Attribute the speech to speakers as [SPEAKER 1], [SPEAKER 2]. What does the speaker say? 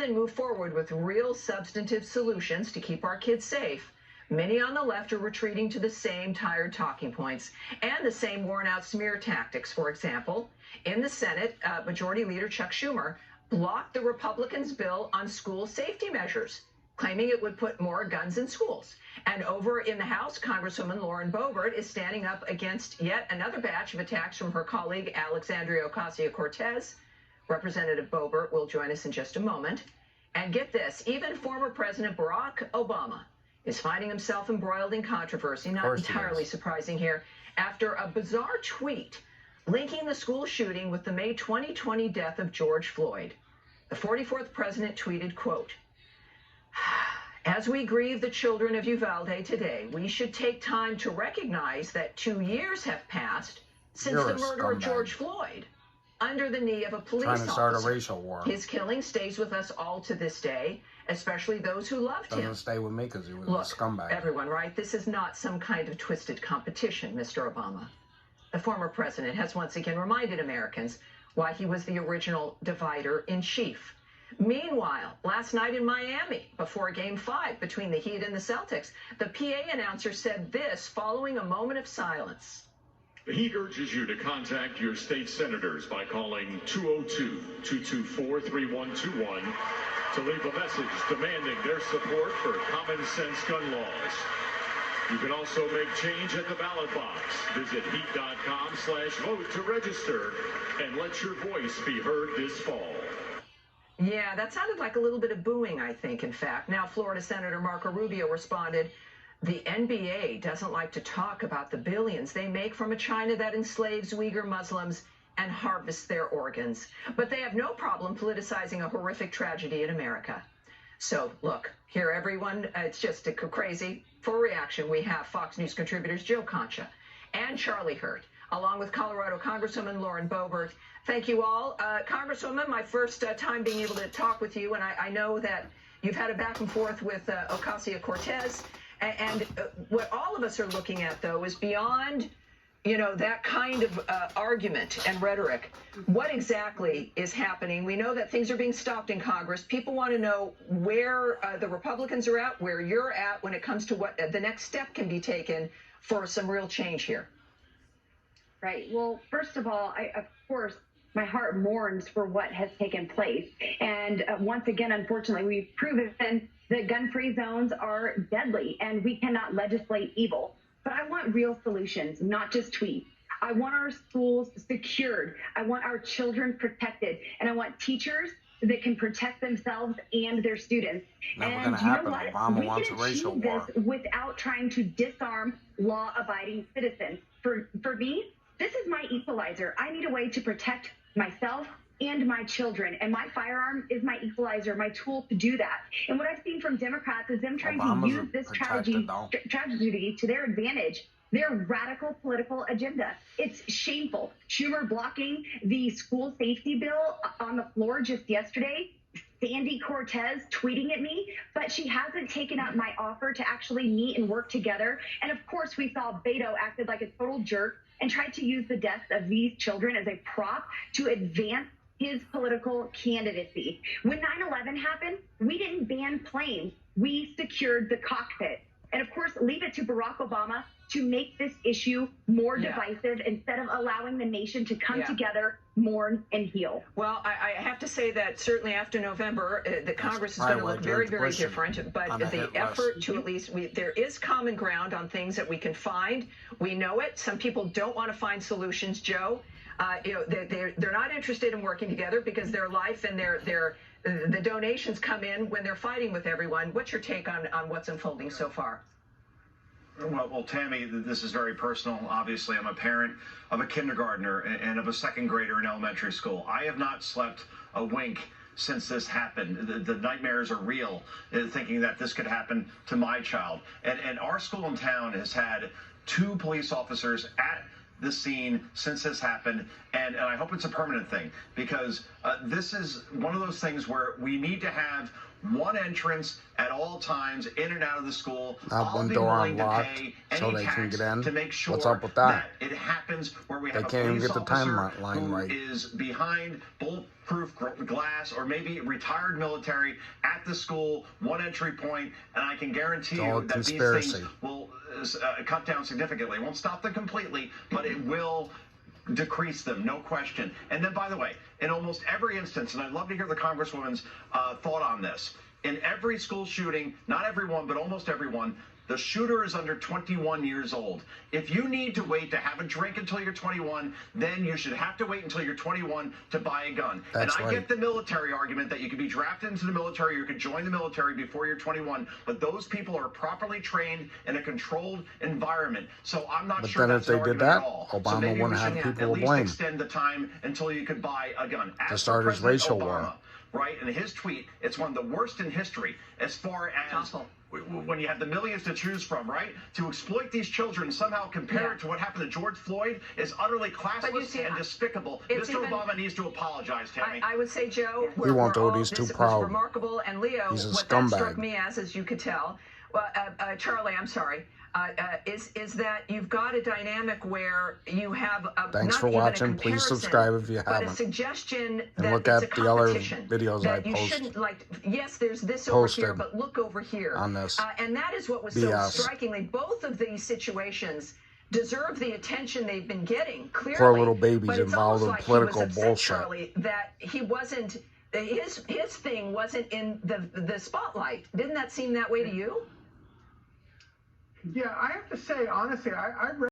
[SPEAKER 1] and move forward with real substantive solutions to keep our kids safe, many on the left are retreating to the same tired talking points and the same worn-out smear tactics. For example, in the Senate, Majority Leader Chuck Schumer blocked the Republicans' bill on school safety measures, claiming it would put more guns in schools. And over in the House, Congresswoman Lauren Boebert is standing up against yet another batch of attacks from her colleague Alexandria Ocasio-Cortez. Representative Boebert will join us in just a moment. And get this, even former President Barack Obama is finding himself embroiled in controversy, not entirely surprising here, after a bizarre tweet linking the school shooting with the May 2020 death of George Floyd. The 44th president tweeted, quote, "As we grieve the children of Uvalde today, we should take time to recognize that 2 years have passed since the murder of George Floyd under the knee of a police officer.
[SPEAKER 2] Start a racial war.
[SPEAKER 1] His killing stays with us all to this day, especially those who loved him."
[SPEAKER 2] Doesn't stay with me because he was
[SPEAKER 1] Look,
[SPEAKER 2] a scumbag.
[SPEAKER 1] Everyone, right? This is not some kind of twisted competition, Mr. Obama. The former president has once again reminded Americans why he was the original divider-in-chief. Meanwhile, last night in Miami, before Game 5 between the Heat and the Celtics, the PA announcer said this following a moment of silence.
[SPEAKER 3] The Heat urges you to contact your state senators by calling 202-224-3121 to leave a message demanding their support for common sense gun laws. You can also make change at the ballot box. Visit heat.com/vote to register and let your voice be heard this fall.
[SPEAKER 1] Yeah, that sounded like a little bit of booing, I think, in fact. Now, Florida Senator Marco Rubio responded, "The NBA doesn't like to talk about the billions they make from a China that enslaves Uyghur Muslims and harvests their organs. But they have no problem politicizing a horrific tragedy in America." So, look, here, everyone, it's just crazy. For reaction, we have Fox News contributors Joe Concha and Charlie Hurt, along with Colorado Congresswoman Lauren Boebert. Thank you all. Congresswoman, my first time being able to talk with you, and I know that you've had a back and forth with Ocasio-Cortez. And what all of us are looking at, though, is beyond, that kind of argument and rhetoric. What exactly is happening? We know that things are being stopped in Congress. People want to know where the Republicans are at, where you're at when it comes to what the next step can be taken for some real change here.
[SPEAKER 4] Right. Well, first of all, of course, my heart mourns for what has taken place. And once again, unfortunately, we've proven that gun-free zones are deadly and we cannot legislate evil. But I want real solutions, not just tweets. I want our schools secured. I want our children protected. And I want teachers that can protect themselves and their students.
[SPEAKER 2] Never
[SPEAKER 4] and
[SPEAKER 2] gonna happen. Obama wants a racial war.
[SPEAKER 4] This without trying to disarm law-abiding citizens. For me, this is my equalizer. I need a way to protect myself and my children, and my firearm is my equalizer, my tool to do that. And what I've seen from Democrats is them trying to use this tragedy to their advantage, their radical political agenda. It's shameful. Schumer blocking the school safety bill on the floor just yesterday. Sandy Cortez tweeting at me, but she hasn't taken up my offer to actually meet and work together. And of course, we saw Beto acted like a total jerk and tried to use the deaths of these children as a prop to advance his political candidacy. When 9/11 happened, we didn't ban planes. We secured the cockpit. And of course, leave it to Barack Obama to make this issue more divisive instead of allowing the nation to come together, mourn, and heal.
[SPEAKER 1] Well, I have to say that certainly after November, the Congress is going to look very, very different. But the effort to at least, there is common ground on things that we can find. We know it. Some people don't want to find solutions, Joe. They're not interested in working together because their life and the donations come in when they're fighting with everyone. What's your take on what's unfolding so far?
[SPEAKER 5] Well, Tammy, this is very personal. Obviously, I'm a parent of a kindergartner and of a second grader in elementary school. I have not slept a wink since this happened. The nightmares are real, thinking that this could happen to my child. And our school in town has had 2 police officers at the scene since this happened, and I hope it's a permanent thing, because This is one of those things where we need to have one entrance at all times, in and out of the school.
[SPEAKER 2] Not one
[SPEAKER 5] I'll be
[SPEAKER 2] door
[SPEAKER 5] willing
[SPEAKER 2] unlocked
[SPEAKER 5] to pay
[SPEAKER 2] so
[SPEAKER 5] any
[SPEAKER 2] they can
[SPEAKER 5] tax
[SPEAKER 2] get in.
[SPEAKER 5] to make sure
[SPEAKER 2] What's up with that?
[SPEAKER 5] it happens where we
[SPEAKER 2] They
[SPEAKER 5] have a
[SPEAKER 2] can't even
[SPEAKER 5] police
[SPEAKER 2] get the
[SPEAKER 5] officer
[SPEAKER 2] timeline
[SPEAKER 5] who
[SPEAKER 2] right.
[SPEAKER 5] is behind bulletproof glass, or maybe retired military at the school, one entry point, and I can guarantee
[SPEAKER 2] It's all
[SPEAKER 5] you that
[SPEAKER 2] conspiracy.
[SPEAKER 5] these things will cut down significantly. It won't stop them completely, but it will decrease them, no question. And then, by the way, in almost every instance, and I'd love to hear the Congresswoman's thought on this, in every school shooting, not everyone, but almost everyone, the shooter is under 21 years old. If you need to wait to have a drink until you're 21, then you should have to wait until you're 21 to buy a gun.
[SPEAKER 2] That's
[SPEAKER 5] and I
[SPEAKER 2] right.
[SPEAKER 5] get the military argument that you could be drafted into the military, you could join the military before you're 21, but those people are properly trained in a controlled environment. So I'm not
[SPEAKER 2] But
[SPEAKER 5] sure
[SPEAKER 2] then
[SPEAKER 5] that's
[SPEAKER 2] if
[SPEAKER 5] an
[SPEAKER 2] they did
[SPEAKER 5] argument
[SPEAKER 2] that,
[SPEAKER 5] at all.
[SPEAKER 2] Obama
[SPEAKER 5] so maybe
[SPEAKER 2] wouldn't
[SPEAKER 5] we
[SPEAKER 2] have
[SPEAKER 5] should
[SPEAKER 2] people
[SPEAKER 5] at
[SPEAKER 2] to
[SPEAKER 5] least
[SPEAKER 2] blame.
[SPEAKER 5] extend the time until you could buy a gun.
[SPEAKER 2] To
[SPEAKER 5] As
[SPEAKER 2] start
[SPEAKER 5] for
[SPEAKER 2] his
[SPEAKER 5] President
[SPEAKER 2] racial
[SPEAKER 5] Obama,
[SPEAKER 2] war.
[SPEAKER 5] right, in his tweet, it's one of the worst in history as far as when you have the millions to choose from, right? To exploit these children and somehow compare it to what happened to George Floyd is utterly classless and despicable. Mr. Obama needs to apologize, Tammy.
[SPEAKER 1] I would say, Joe,
[SPEAKER 2] He won't do it. He's too proud.
[SPEAKER 1] was remarkable. And Leo,
[SPEAKER 2] He's a
[SPEAKER 1] what that struck
[SPEAKER 2] scumbag.
[SPEAKER 1] me as you could tell, well, Charlie, I'm sorry, is that you've got a dynamic where you have a
[SPEAKER 2] Thanks
[SPEAKER 1] not
[SPEAKER 2] for
[SPEAKER 1] even a
[SPEAKER 2] watching. Please
[SPEAKER 1] comparison,
[SPEAKER 2] subscribe if you
[SPEAKER 1] but a
[SPEAKER 2] haven't.
[SPEAKER 1] suggestion
[SPEAKER 2] And
[SPEAKER 1] that
[SPEAKER 2] look
[SPEAKER 1] it's
[SPEAKER 2] at
[SPEAKER 1] a
[SPEAKER 2] the other
[SPEAKER 1] competition,
[SPEAKER 2] videos
[SPEAKER 1] that
[SPEAKER 2] I
[SPEAKER 1] you
[SPEAKER 2] post
[SPEAKER 1] shouldn't, like, yes, there's this over here,
[SPEAKER 2] posted
[SPEAKER 1] but look over here
[SPEAKER 2] on this
[SPEAKER 1] and that is what was
[SPEAKER 2] BS.
[SPEAKER 1] so strikingly. Both of these situations deserve the attention they've been getting, clearly.
[SPEAKER 2] Poor little babies
[SPEAKER 1] but it's
[SPEAKER 2] involved
[SPEAKER 1] almost
[SPEAKER 2] in
[SPEAKER 1] like
[SPEAKER 2] political
[SPEAKER 1] he was upset,
[SPEAKER 2] bullshit.
[SPEAKER 1] Charlie, that he wasn't, his thing wasn't in the spotlight. Didn't that seem that way to you?
[SPEAKER 6] Yeah, I have to say, honestly, I read